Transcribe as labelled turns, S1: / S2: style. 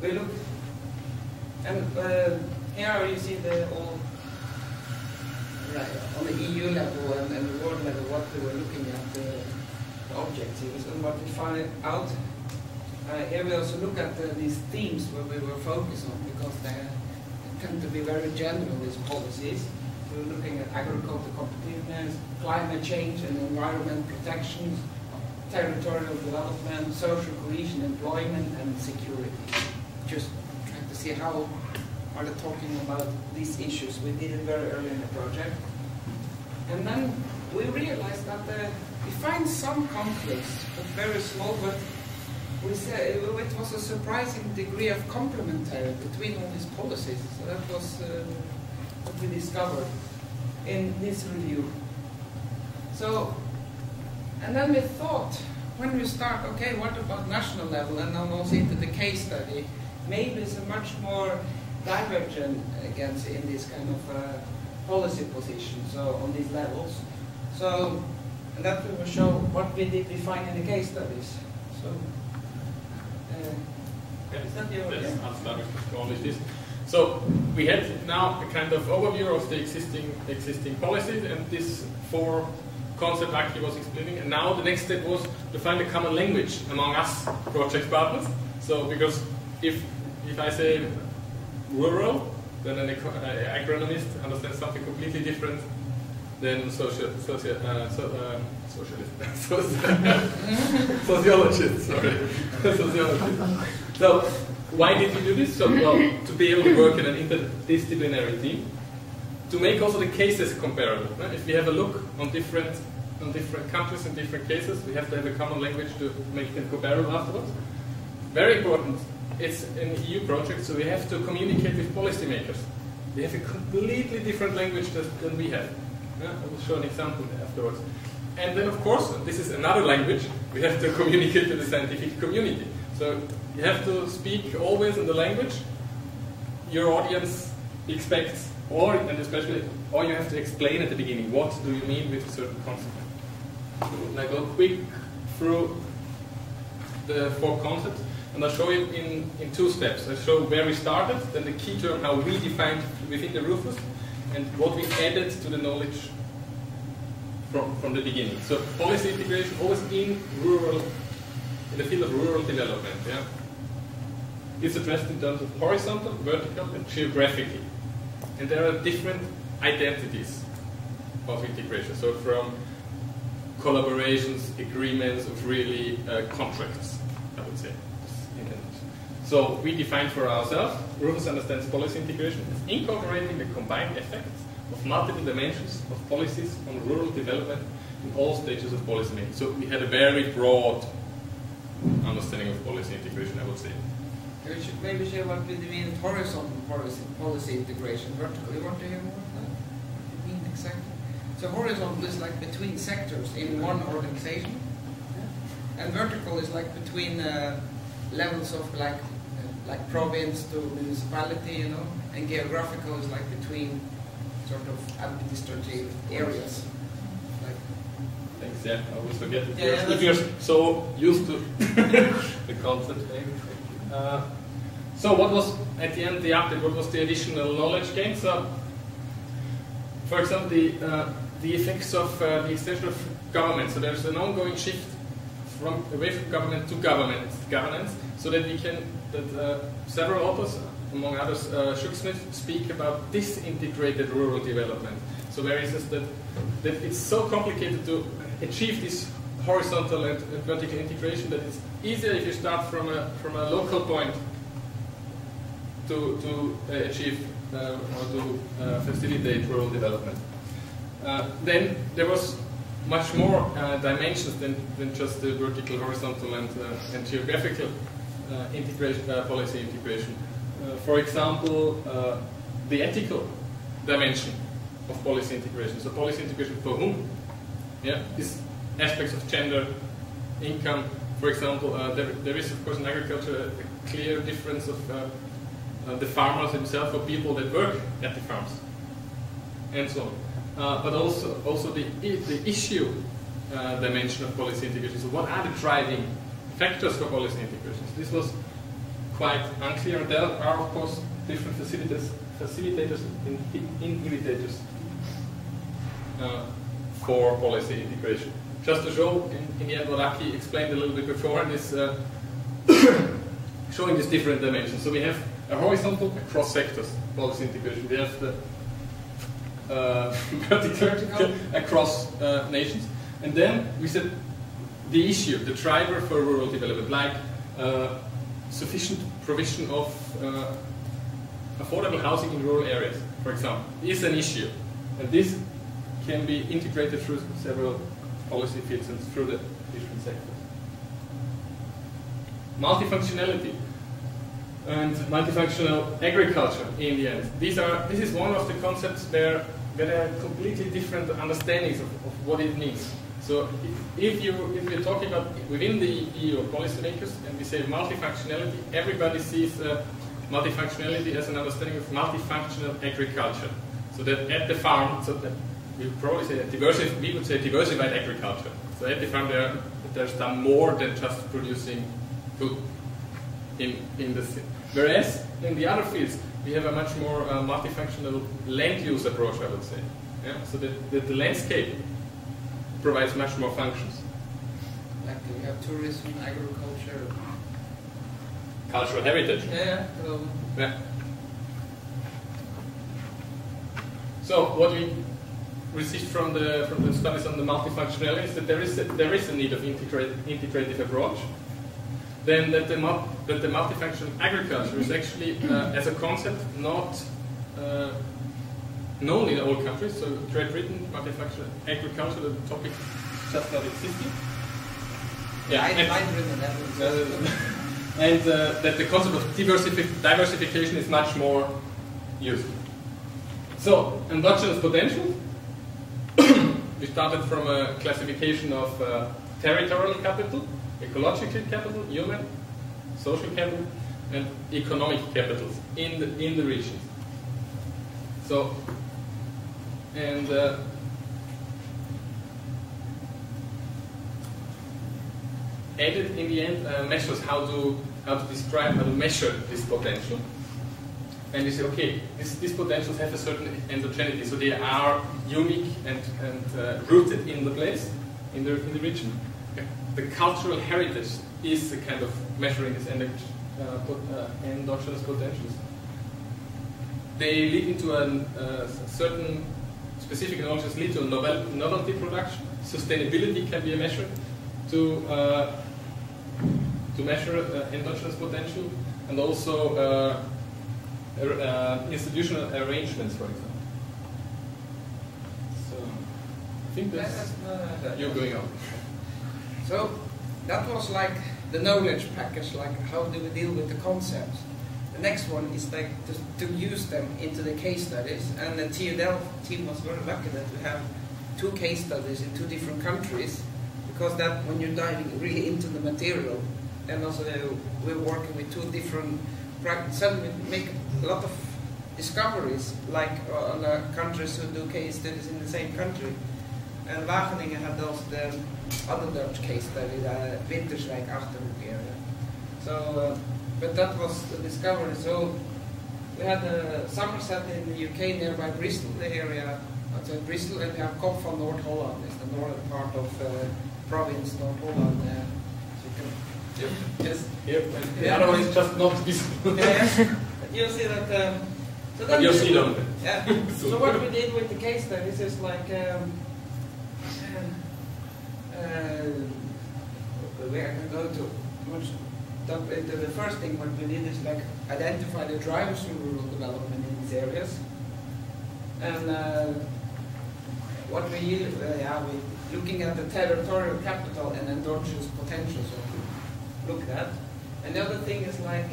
S1: We look, and here you see the all right, on the EU level and the world level what we were looking at the objectives and what we found out. Here we also look at these themes where we were focused on because they tend to be very general, these policies. We were looking at agriculture competitiveness, climate change and environment protection, territorial development, social cohesion, employment and security. Just trying to see how are they talking about these issues. We did it very early in the project. And then we realized that we find some conflicts, but very small, but we say it was a surprising degree of complementarity between all these policies. So that was what we discovered in this review. So, and then we thought, when we start, okay, what about national level, and then also into the case study, maybe it's a much more divergent against in this kind of policy position, so on these levels. So, and that we will show what we did find in the case studies. So, is that your
S2: yes, I'll start with all of this. So we had now a kind of overview of the existing policies and these four concepts Akkeli was explaining. And now the next step was to find a common language among us project partners. So because if I say rural, then an agronomist understands something completely different than sociologist. Sorry, sociologist. So why did we do this? So well, to be able to work in an interdisciplinary team, to make also the cases comparable. If we have a look on different countries and different cases, we have to have a common language to make them comparable afterwards. Very important. It's an EU project, so we have to communicate with policymakers. They have a completely different language than we have. I will show an example afterwards. And then, of course, this is another language. We have to communicate with the scientific community. So you have to speak always in the language your audience expects, or you have to explain at the beginning what do you mean with a certain concept. So I go quick through the four concepts. And I'll show you in two steps. I'll show where we started, then the key term, how we defined within the RUFUS, and what we added to the knowledge from the beginning. So policy integration always in the field of rural development. Yeah? It's addressed in terms of horizontal, vertical, and geographically. And there are different identities of integration. So from collaborations, agreements, of really contracts, I would say. So we define for ourselves, RUFUS understands policy integration as incorporating the combined effects of multiple dimensions of policies on rural development in all stages of policy making. So we had a very broad understanding of policy integration, I would say.
S1: We should maybe share what we mean horizontal policy integration. Vertical, you want to hear more of that? What do you mean exactly? So horizontal is like between sectors in one organization, and vertical is like between levels of like province to municipality, you know, and geographical is like between sort of administrative areas. Like
S2: thanks, yeah, I always forget it.
S1: Yeah,
S2: if you're so used to the concept. So what was, at the end, the update, what was the additional knowledge gain? So, for example, the effects of the extension of government. So there's an ongoing shift away from government to governance, so that we can, several authors, among others, Schucksmith, speak about disintegrated rural development. So where he says that it's so complicated to achieve this horizontal and vertical integration that it's easier if you start from a local point to achieve or to facilitate rural development. Then there was much more dimensions than just the vertical, horizontal, and geographical integration, policy integration. For example, the ethical dimension of policy integration. So policy integration for whom? Yeah, these aspects of gender, income. For example, there is of course in agriculture a clear difference of the farmers themselves or people that work at the farms, and so on. But also the issue dimension of policy integration. So what are the driving factors for policy integration? So this was quite unclear. There are, of course, different facilitators and inhibitators for policy integration. Just to show, in the end, what Aki explained a little bit before, is showing these different dimensions. So we have a horizontal across sectors policy integration. We have the vertical across nations. And then we said the issue, the driver for rural development, like sufficient provision of affordable housing in rural areas, for example, is an issue. And this can be integrated through several policy fields and through the different sectors. Multifunctionality and multifunctional agriculture in the end. This is one of the concepts where there are completely different understandings of what it means. So if you're talking about within the EU policymakers and we say multifunctionality, everybody sees multifunctionality as an understanding of multifunctional agriculture. So that at the farm, so that we probably say we would say diversified agriculture. So at the farm there's done more than just producing food in the city. Whereas in the other fields we have a much more multifunctional land use approach, I would say. Yeah? So that the landscape provides much more functions.
S1: Like we have tourism, agriculture,
S2: cultural heritage.
S1: Yeah.
S2: Yeah. So what we received from the studies on the multifunctionality is that there is a need of integrative approach. Then that the multifunctional agriculture is actually as a concept not known in all countries. So Great Britain, multifunctional agriculture, the topic just not existing. Yeah, and that the concept of diversification is much more used. So, endogenous potential. We started from a classification of territorial capital, ecological capital, human, social capital, and economic capitals in the regions. So, and added in the end measures how to describe, how to measure this potential. And you say, okay, these potentials have a certain endogeneity, so they are unique and rooted in the place, in the region. The cultural heritage is the kind of measuring these endogenous potentials. They lead into a certain specific knowledges lead to novelty production. Sustainability can be a measure to measure endogenous potential, and also institutional arrangements, for example. So I think that's you're going on.
S1: So that was like the knowledge package, like how do we deal with the concepts. The next one is like to use them into the case studies, and the TU Delft team was very lucky that we have 2 case studies in 2 different countries, because that when you're diving really into the material, and also we're working with 2 different suddenly make a lot of discoveries, like on countries who do case studies in the same country. And Wageningen had also the other Dutch case study, the Winterswijk Achterhoek area. So, but that was the discovery. So we had Somerset in the UK, nearby Bristol, the area outside Bristol, and we have Kop van Noord-Holland, it's the northern part of province Noord-Holland.
S2: Yep.
S1: Yes.
S2: Yep. The other one is just not visible.
S1: Yes. You see that. So
S2: but you see them.
S1: Yeah. So what we did with the case studies is like where I can go to much. The first thing what we did is like identify the drivers for rural development in these areas, and what we looking at the territorial capital and endogenous potential. So look at that. And the other thing is like